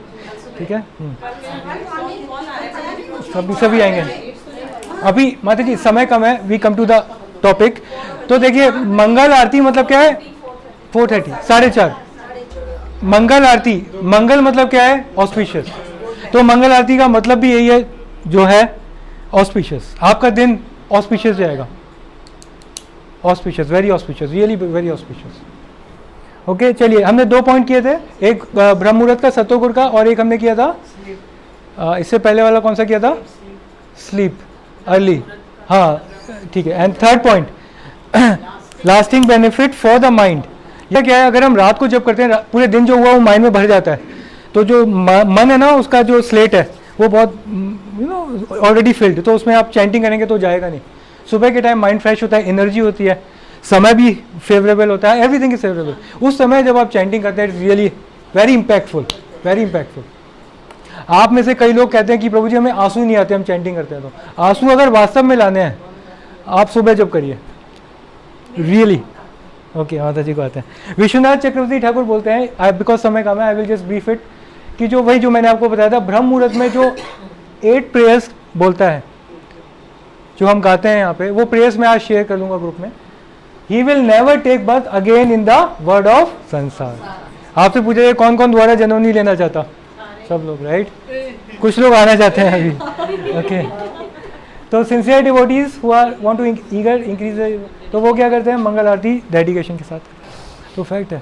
Speaker 1: ठीक है। अभी सभी आएंगे। अभी माता जी समय कम है, we come to the topic. तो देखिए मंगल आरती मतलब क्या है, 4:30 4:30 मंगल आरती। मंगल मतलब क्या है, ऑस्पिशियस। तो मंगल आरती का मतलब भी यही है जो है ऑस्पिशियस। आपका दिन ऑस्पिशियस जाएगा, auspicious, very auspicious, really very auspicious. Okay चलिए, हमने 2 पॉइंट किए थे, एक ब्रह्म मुहूर्त का, सत्योगुर का, और एक हमने किया था इससे पहले वाला कौन सा किया था, स्लीप अर्ली। हाँ ठीक है। And third point, lasting benefit for the mind. यह क्या है, अगर हम रात को जब करते हैं, पूरे दिन जो हुआ वो माइंड में भर जाता है, तो जो मन है ना, उसका जो स्लेट है वो बहुत ऑलरेडी फिल्ड, तो उसमें आप चैंटिंग करेंगे तो जाएगा नहीं। सुबह के टाइम माइंड फ्रेश होता है, एनर्जी होती है, समय भी फेवरेबल होता है, एवरीथिंग इज फेवरेबल। उस समय जब आप चैंटिंग करते हैं, really very impactful, very impactful. आप में से कई लोग कहते हैं कि प्रभु जी हमें आंसू नहीं आते हम चैंटिंग करते हैं, तो आंसू अगर वास्तव में लाने हैं आप सुबह जब करिए, रियली। ओके माता जी को आते हैं। विश्वनाथ चक्रवर्ती ठाकुर बोलते हैं, बिकॉज समय कम है, I will just brief it, कि जो वही जो मैंने आपको बताया था, ब्रह्म मुहूर्त में जो 8 प्रेयर्स बोलता है, जो हम गाते हैं यहाँ पे, वो प्रेयर्स मैं आज शेयर कर लूँगा ग्रुप में। He will never take birth again in the world of samsara. आपसे पूछा जाए कौन कौन दोबारा जन्म नहीं लेना चाहता, सब लोग, राइट? कुछ लोग आना चाहते हैं अभी। ओके तो sincere devotees who are want to eager increase, तो वो क्या करते हैं, मंगल आरती डेडिकेशन के साथ। तो फैक्ट है।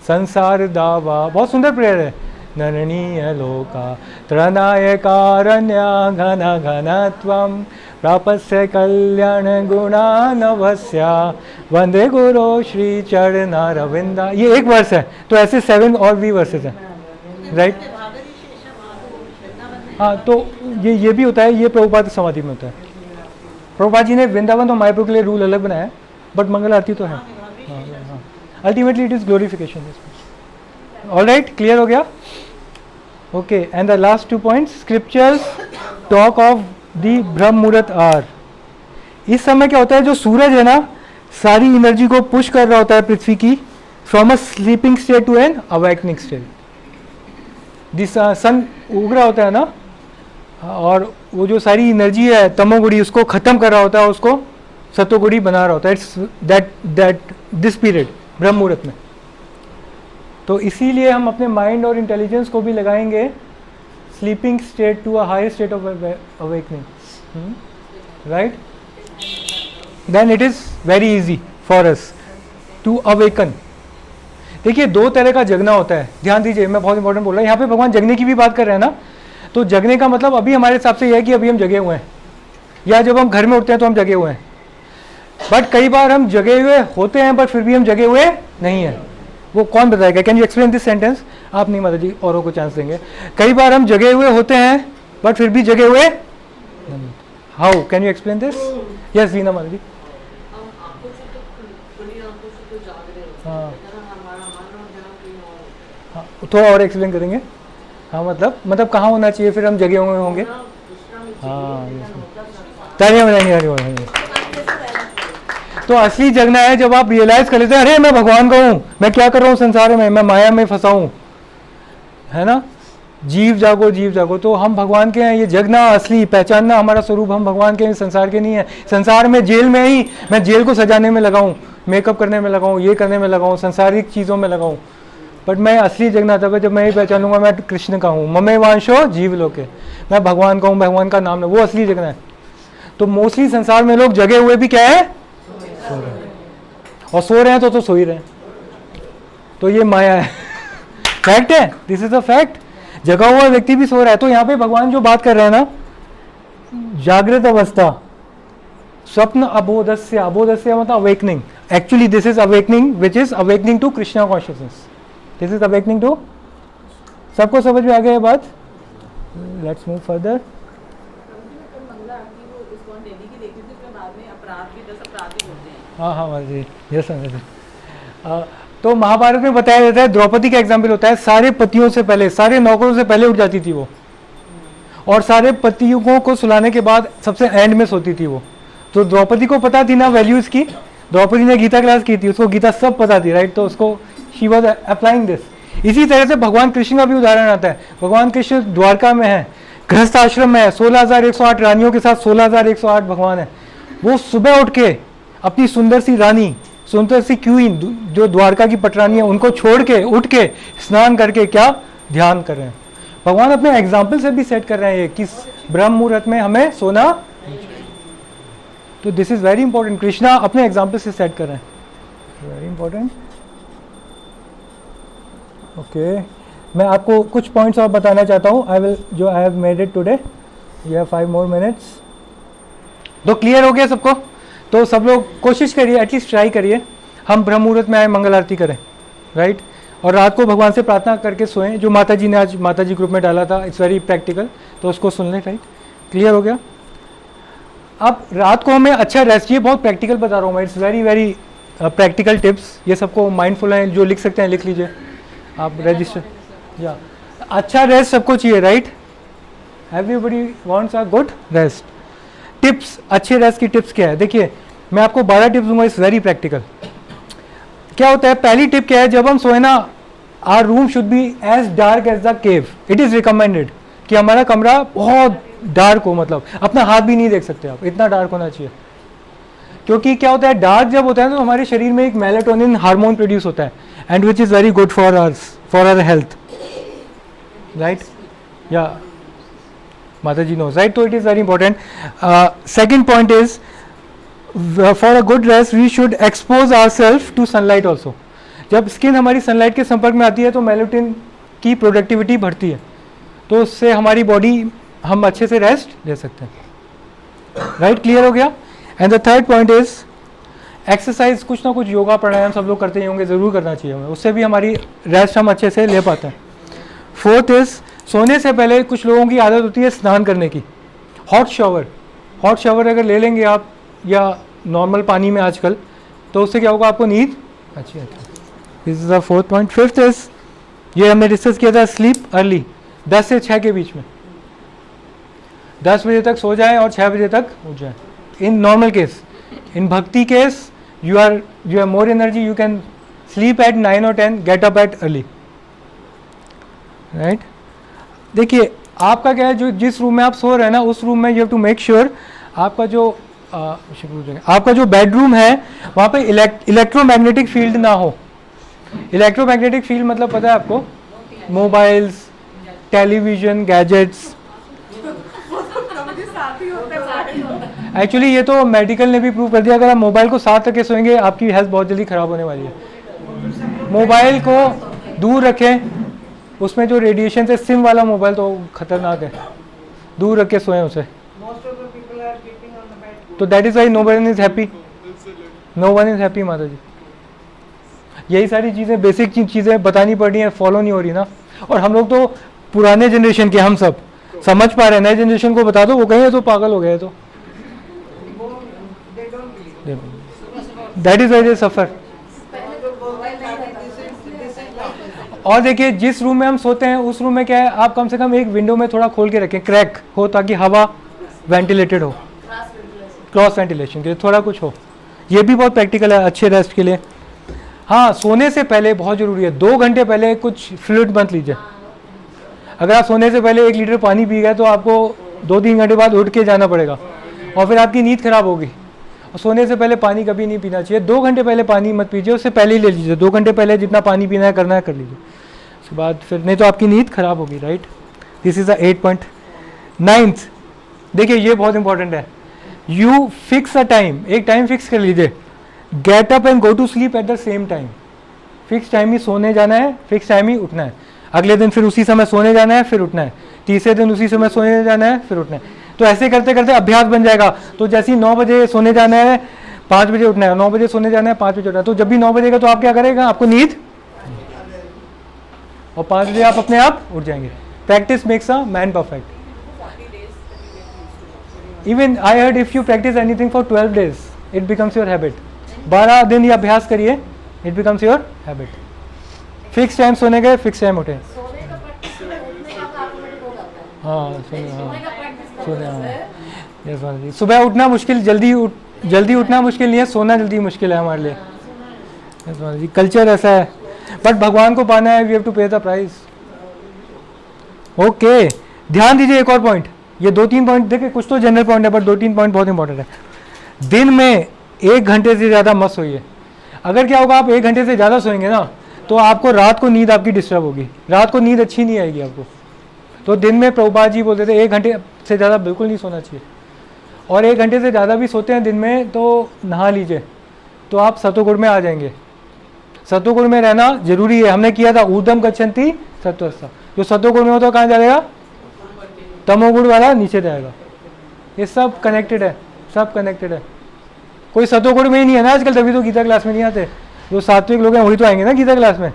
Speaker 1: संसार दावा बहुत सुंदर प्रेयर है। नरणीय लोका त्रनाय कारण्या घन घनत्वम प्रापस्य कल्याण गुणानवस्या वंदे गुरु श्री चरणारविंदा। ये एक वर्ष है, तो ऐसे 7 और भी वर्सेस हैं, राइट? हाँ तो ये भी होता है, ये प्रभुपाद की समाधि में होता है। प्रभुपाद जी ने वृंदावन और मायापुर के लिए रूल अलग बनाया है, बट मंगल आरती तो है। हाँ ultimately it is glorification. All right, clear हो गया? Okay and the last 2 points, scriptures talk of the ब्रह्म मुहूर्त आर। इस समय क्या होता है, जो सूरज है ना, सारी एनर्जी को पुश कर रहा होता है पृथ्वी की, from a sleeping state to an awakening state. This sun उग रहा होता है ना, और वो जो सारी एनर्जी है तमोगुड़ी, उसको खत्म कर रहा होता है, उसको सतोगुड़ी बना रहा होता है। इट्स दैट दिस पीरियड ब्रह्म मुहूर्त में। तो इसीलिए हम अपने माइंड और इंटेलिजेंस को भी लगाएंगे sleeping state to a higher state of awakening, right? Then it is very easy for us to awaken. देखिए 2 तरह का जगना होता है, ध्यान दीजिए, मैं बहुत इंपॉर्टेंट बोल रहा हूँ। यहाँ पे भगवान जगने की भी बात कर रहे हैं ना, तो जगने का मतलब अभी हमारे हिसाब से यह है कि अभी हम जगे हुए हैं, या जब हम घर में उठते हैं तो हम जगे हुए हैं। बट कई बार हम जगे हुए होते हैं, बट फिर भी हम जगे हुए नहीं हैं। वो कौन बताएगा? Can you explain this sentence? आप नहीं माता जी, औरों को चांस देंगे। कई बार हम जगे हुए होते हैं बट फिर भी जगे हुए नहीं। How can you explain this? Yes Veena माता जी। हाँ हाँ, थोड़ा और एक्सप्लेन करेंगे। हाँ मतलब कहाँ होना चाहिए फिर हम जगे हुए होंगे? हाँ तो असली जगना है जब आप रियलाइज कर लेते हैं, अरे मैं भगवान का हूँ, मैं क्या कर रहा हूँ संसार में, मैं माया में फंसा हूँ, है ना? जीव जागो, जीव जागो। तो हम भगवान के हैं, ये जगना, असली पहचानना हमारा स्वरूप, हम भगवान के हैं, संसार के नहीं है। संसार में जेल में ही मैं जेल को सजाने में लगाऊँ, मेकअप करने में लगाऊँ, ये करने में लगाऊँ, संसारिक चीज़ों में लगाऊँ, बट मैं असली जगना तब है जब मैं ये पहचानूंगा मैं कृष्ण का हूँ। ममे वांशो जीव लोके, मैं भगवान का हूँ, भगवान का नाम है, वो असली जगना है। तो मोस्टली संसार में लोग जगे हुए भी क्या है, सो रहे हैं, और सो रहे हैं तो सो ही रहे हैं। तो ये माया है, फैक्ट है, दिस इज अ फैक्ट। जगा हुआ व्यक्ति भी सो रहा है। तो यहाँ पे भगवान जो बात कर रहे हैं ना, जागृत अवस्था, स्वप्न अबोधस्य, अबोधस्य मतलब awakening. Actually this is awakening which is awakening to Krishna consciousness. This is awakening to, सबको समझ में आ गया ये बात? Let's move further. हाँ हाँ जी, यस सर। तो महाभारत में बताया जाता है, द्रौपदी का एग्जाम्पल होता है, सारे पतियों से पहले, सारे नौकरों से पहले उठ जाती थी वो, और सारे पतियों को सुलाने के बाद सबसे एंड में सोती थी वो। तो द्रौपदी को पता थी ना वैल्यूज की, द्रौपदी ने गीता क्लास की थी, उसको गीता सब पता थी, राइट? तो उसको शी वॉज अप्लाइंग दिस। इसी तरह से भगवान कृष्ण का भी उदाहरण आता है। भगवान कृष्ण द्वारका में है, गृहस्थ आश्रम में है, 16,108 रानियों के साथ 16,108 भगवान है। वो सुबह उठ के अपनी सुंदर सी रानी, सुंदर सी क्वीन जो द्वारका की पटरानी है, उनको छोड़ के उठ के स्नान करके क्या ध्यान कर रहे हैं। भगवान अपने एग्जाम्पल से भी सेट कर रहे हैं कि ब्रह्म मुहूर्त में हमें सोना। तो this is very important, Krishna अपने एग्जाम्पल से सेट कर रहे हैं, वेरी इंपॉर्टेंट। ओके, मैं आपको कुछ पॉइंट्स और बताना चाहता हूँ। I have made it today, you have 5 more minutes। तो क्लियर हो गया सबको? तो सब लोग कोशिश करिए, एटलीस्ट ट्राई करिए, हम ब्रह्म मुहूर्त में आए मंगल आरती करें, राइट। और रात को भगवान से प्रार्थना करके सोएं, जो माता जी ने आज माता जी ग्रुप में डाला था, इट्स वेरी प्रैक्टिकल, तो उसको सुन लें, राइट। क्लियर हो गया? अब रात को हमें अच्छा रेस्ट, ये बहुत प्रैक्टिकल बता रहा हूँ मैं, it's very very practical tips, ये सबको माइंडफुल हैं, जो लिख सकते हैं लिख लीजिए आप, रजिस्टर। या अच्छा रेस्ट सबको चाहिए, right. Everybody wants a good rest. Tips, अच्छे रेस्ट की टिप्स क्या है? देखिए मैं आपको 12 टिप्स दूंगा, इट्स वेरी प्रैक्टिकल। क्या होता है? पहली टिप क्या है? जब हम सोए ना, our room should be as dark as the cave. It is recommended कि हमारा कमरा बहुत डार्क हो, मतलब अपना हाथ भी नहीं देख सकते आप, इतना डार्क होना चाहिए। क्योंकि क्या होता है, डार्क जब होता है तो हमारे शरीर में एक मेलाटोनिन हार्मोन प्रोड्यूस होता है, and which is very good for our health, right. या माता जी knows, right? So it is very important. Second point is, for a good rest we should expose ourselves to sunlight also. जब skin हमारी sunlight के संपर्क में आती है तो मेलाटोनिन की प्रोडक्टिविटी बढ़ती है, तो उससे हमारी बॉडी, हम अच्छे से रेस्ट ले सकते हैं, राइट। क्लियर हो गया? And the third point is exercise, कुछ ना कुछ योगा प्राणायाम सब लोग करते ही होंगे, ज़रूर करना चाहिए हमें, उससे भी हमारी रेस्ट हम अच्छे से ले पाते हैं। फोर्थ इज, सोने से पहले कुछ लोगों की आदत होती है स्नान करने की, हॉट शावर अगर ले लेंगे आप, या नॉर्मल पानी में आजकल, तो उससे क्या होगा, आपको नींद अच्छी आती है। This is the fourth point. Fifth is, ये हमने डिस्कस किया था, स्लीप अर्ली, 10 से 6 के बीच में, 10 बजे तक सो जाएं और 6 बजे तक उठ जाएं। इन नॉर्मल केस, इन भक्ति case you have more energy, you can sleep at 9 or 10, get up at early, right. देखिए आपका क्या है, जो जिस रूम में आप सो रहे हैं ना, उस रूम में you have to make sure आपका जो बेडरूम है वहाँ पे इलेक्ट्रोमैग्नेटिक फील्ड ना हो। इलेक्ट्रोमैग्नेटिक फील्ड मतलब पता है आपको? Mobiles, television, gadgets. एक्चुअली ये तो मेडिकल ने भी प्रूव कर दिया, अगर आप मोबाइल को साथ रखे सोएंगे आपकी हेल्थ बहुत जल्दी ख़राब होने वाली है। मोबाइल को दूर रखें, उसमें जो रेडिएशन है, सिम वाला मोबाइल तो खतरनाक है, दूर रख के सोएं उसे। तो that is why no one is happy, mata ji. यही सारी चीज़ें, बेसिक चीज़ें बतानी पड़ रही हैं, फॉलो नहीं हो रही ना। और हम लोग तो पुराने जनरेशन के, हम सब समझ पा रहे हैं, नए जनरेशन को बता दो, वो कहेंगे तो पागल हो गए। तो दैट इज वाई दे सफर। और देखिए जिस रूम में हम सोते हैं उस रूम में क्या है, आप कम से कम एक विंडो में थोड़ा खोल के रखें, क्रैक हो, ताकि हवा वेंटिलेटेड हो, क्रॉस वेंटिलेशन के लिए थोड़ा कुछ हो। ये भी बहुत प्रैक्टिकल है अच्छे रेस्ट के लिए। हाँ, सोने से पहले बहुत ज़रूरी है, 2 घंटे पहले कुछ फ्लूइड मत लीजिए। अगर आप सोने से पहले 1 लीटर पानी पी गए तो आपको 2-3 घंटे बाद उठ के जाना पड़ेगा और फिर आपकी नींद खराब होगी। और सोने से पहले पानी कभी नहीं पीना चाहिए, 2 घंटे पहले पानी मत पीजिए, उससे पहले ही ले लीजिए, 2 घंटे पहले जितना पानी पीना है करना है कर लीजिए, उसके बाद फिर नहीं तो आपकी नींद खराब होगी, right. This is the 8 point. 9th, देखिए ये बहुत इंपॉर्टेंट है, यू फिक्स अ टाइम, एक टाइम फिक्स कर लीजिए, get up and go to sleep at the same time. Fix time ही सोने जाना है, फिक्स टाइम ही उठना है, अगले दिन फिर उसी समय सोने जाना है, फिर उठना है, तीसरे दिन उसी समय सोने जाना है, फिर उठना है। तो ऐसे करते करते अभ्यास बन जाएगा। तो जैसे ही 9 बजे सोने जाना है, 5 बजे उठना है, 9 बजे सोने जाना है, 5 बजे उठना है, तो जब भी 9 बजेगा तो आप क्या करेगा, आपको नींद, और 5 बजे आप अपने आप उठ जाएंगे। Practice makes a man perfect. Even I heard if you practice anything for 12 days it becomes your habit. 12 दिन ये अभ्यास करिए, it becomes your habit. Fix time सोने गए, फिक्स टाइम उठे। हाँ सोने, हाँ। सुबह उठना मुश्किल, जल्दी उठना मुश्किल नहीं है, सोना जल्दी मुश्किल है हमारे लिए। कल्चर ऐसा है, बट भगवान को पाना है, वी हैव टू पे द प्राइस। ओके, ध्यान दीजिए एक और पॉइंट, ये 2-3 पॉइंट देखिए, कुछ तो जनरल पॉइंट है, बट 2-3 पॉइंट बहुत इंपॉर्टेंट है। दिन में 1 घंटे से ज़्यादा मत सोइए। अगर क्या होगा, आप 1 घंटे से ज़्यादा सोएंगे ना, तो आपको रात को नींद आपकी डिस्टर्ब होगी, रात को नींद अच्छी नहीं आएगी आपको। तो दिन में प्रभुपाद जी बोलते थे 1 घंटे से ज़्यादा बिल्कुल नहीं सोना चाहिए, और 1 घंटे से ज़्यादा भी सोते हैं दिन में तो नहा लीजिए, तो आप सतोगुण में आ जाएंगे। सतोगुण में रहना जरूरी है, हमने किया था ऊर्ध्वम गच्छन्ति सत्वस्था, जो सतोगुण में हो तो कहाँ जाएगा, तमोगुण वाला नीचे जाएगा। ये सब कनेक्टेड है, सब कनेक्टेड है। कोई सतोगुण में ही नहीं है ना आजकल, तभी तो गीता क्लास में नहीं आते। जो सात्विक लोग हैं वही तो आएंगे ना गीता क्लास में।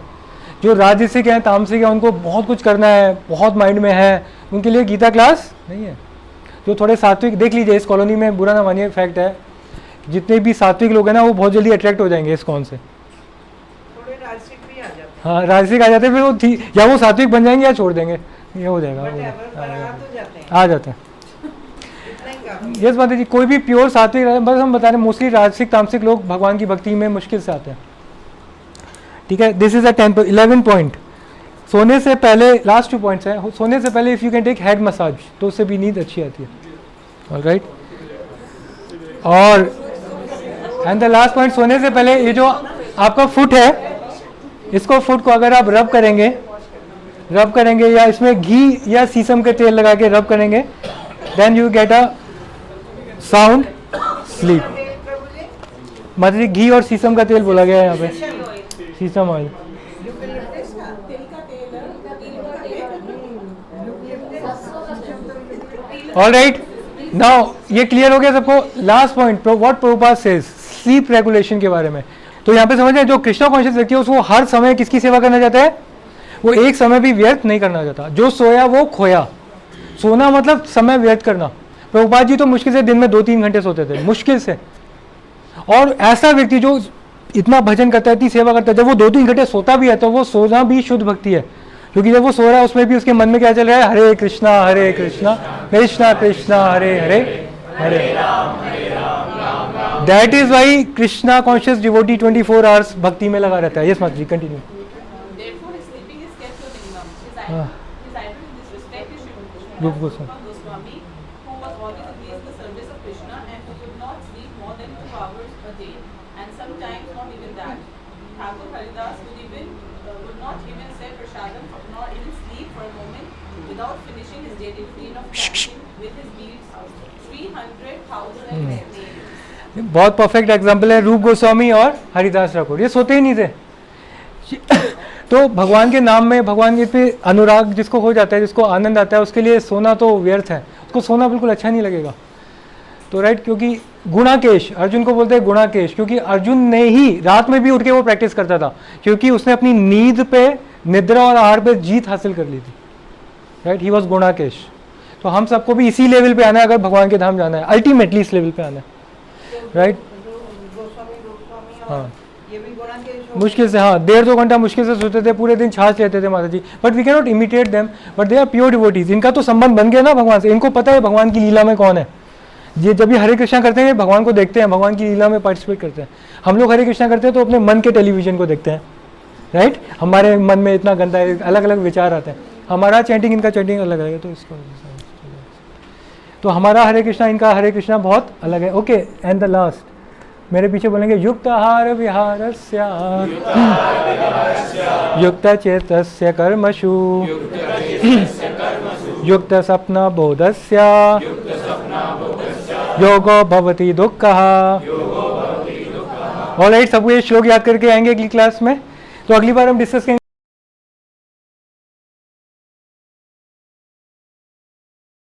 Speaker 1: जो राजसिक हैं, तामसिक हैं, उनको बहुत कुछ करना है, बहुत माइंड में है, उनके लिए गीता क्लास नहीं है। जो थोड़े सात्विक, देख लीजिए इस कॉलोनी में, बुरा ना मानिए, फैक्ट है, जितने भी सात्विक लोग हैं ना वो बहुत जल्दी अट्रैक्ट हो जाएंगे इस कौन से।
Speaker 3: थोड़े राजसिक भी आ जाते
Speaker 1: हाँ राजसिक आ जाते हैं, फिर वो या वो सात्विक बन जाएंगे या छोड़ देंगे, ये हो जाएगा, आ जाते हैं। यस बात है जी, कोई भी प्योर सात्विक, बस हम बता रहे हैं मोस्टली राजसिक तामसिक लोग भगवान की भक्ति में मुश्किल से आते हैं। ठीक है, दिस इज अ 11 पॉइंट। सोने से पहले, लास्ट 2 पॉइंट्स हैं। सोने से पहले if you can take head massage, तो उससे भी नींद अच्छी आती है। ऑलराइट, और एंड द लास्ट पॉइंट, सोने से पहले ये जो आपका फुट है, इसको फुट को अगर आप रब करेंगे या इसमें घी या शीशम के तेल लगा के रब करेंगे, then you get a sound sleep. माता जी घी और शीशम का तेल बोला गया है यहाँ पे, शीशम ऑयल। ऑलराइट, नाउ ये क्लियर हो गया सबको। Last point, what Prabhupada says, sleep regulation के बारे में। तो यहाँ पे समझ, जो कृष्णा कॉन्शियस व्यक्ति है उसको हर समय किसकी सेवा करना चाहता है, वो एक समय भी व्यर्थ नहीं करना चाहता। जो सोया वो खोया। सोना मतलब समय व्यर्थ करना। प्रभुपाद जी तो मुश्किल से दिन में 2-3 घंटे सोते थे, मुश्किल से। और ऐसा व्यक्ति जो इतना भजन करता है, इतनी सेवा करता है, जब वो 2-3 घंटे सोता भी है तो वो सोना भी शुद्ध भक्ति है। क्योंकि जब वो सो रहा है उसमें भी उसके मन में क्या चल रहा है, Hare Krishna Krishna Krishna Hare Hare Hare. That is why Krishna conscious devotee 24 hours भक्ति में लगा रहता है। यस माता जी, continue.
Speaker 2: Therefore, his sleeping is kept to minimum. His idol in this respect is Srimad Krishna
Speaker 1: Rupa
Speaker 2: Das
Speaker 1: Goswami.
Speaker 2: Goswami, who was always engaged in the service of Krishna and who could not sleep more than 2 hours a day, and sometimes not even that. Thakur Haridas would not even say prasadam, nor even sleep for a moment without finishing his daily routine of chanting with his beads 300,000 names.
Speaker 1: बहुत perfect example है रूप गोस्वामी और हरिदास ठाकुर, ये सोते ही नहीं थे। तो भगवान के नाम में, भगवान के पे अनुराग जिसको हो जाता है, जिसको आनंद आता है, उसके लिए सोना तो व्यर्थ है, उसको सोना बिल्कुल अच्छा नहीं लगेगा। तो राइट, क्योंकि गुणाकेश, अर्जुन को बोलते हैं गुणाकेश, क्योंकि अर्जुन ने ही रात में भी उठ के वो प्रैक्टिस करता था, क्योंकि उसने अपनी नींद पे, निद्रा और आहार पे जीत हासिल कर ली थी। Right, he was Gunakesh. तो हम सबको भी इसी लेवल पे आना है अगर भगवान के धाम जाना है, अल्टीमेटली इस लेवल पे आना है। राइट, हाँ मुश्किल से, हाँ 1.5-2 घंटा मुश्किल से सोते थे, पूरे दिन छाछ लेते थे माता जी, but we can not imitate them, but they are pure devotees. इनका तो संबंध बन गया ना भगवान से, इनको पता है भगवान की लीला में कौन है। ये जब भी हरे कृष्णा करते हैं भगवान को देखते हैं, भगवान की लीला में पार्टिसिपेट करते हैं। हम लोग हरे कृष्णा करते हैं तो अपने मन के टेलीविजन को देखते हैं। राइट, हमारे मन में इतना गंदा है, अलग अलग विचार आते हैं, हमारा चैंटिंग इनका चैंटिंग अलग है, तो इसको तो हमारा हरे कृष्णा इनका हरे कृष्णा बहुत अलग है। ओके, एंड द लास्ट मेरे पीछे बोलेंगे, युक्त आहार विहारस्य युक्त चेतस्य कर्मसु युक्त स्वप्न बोधस्य योगो भवति दुःखः। ऑलराइट, सब ये श्लोक याद करके आएंगे अगली क्लास में। तो अगली बार हम डिस्कस करेंगे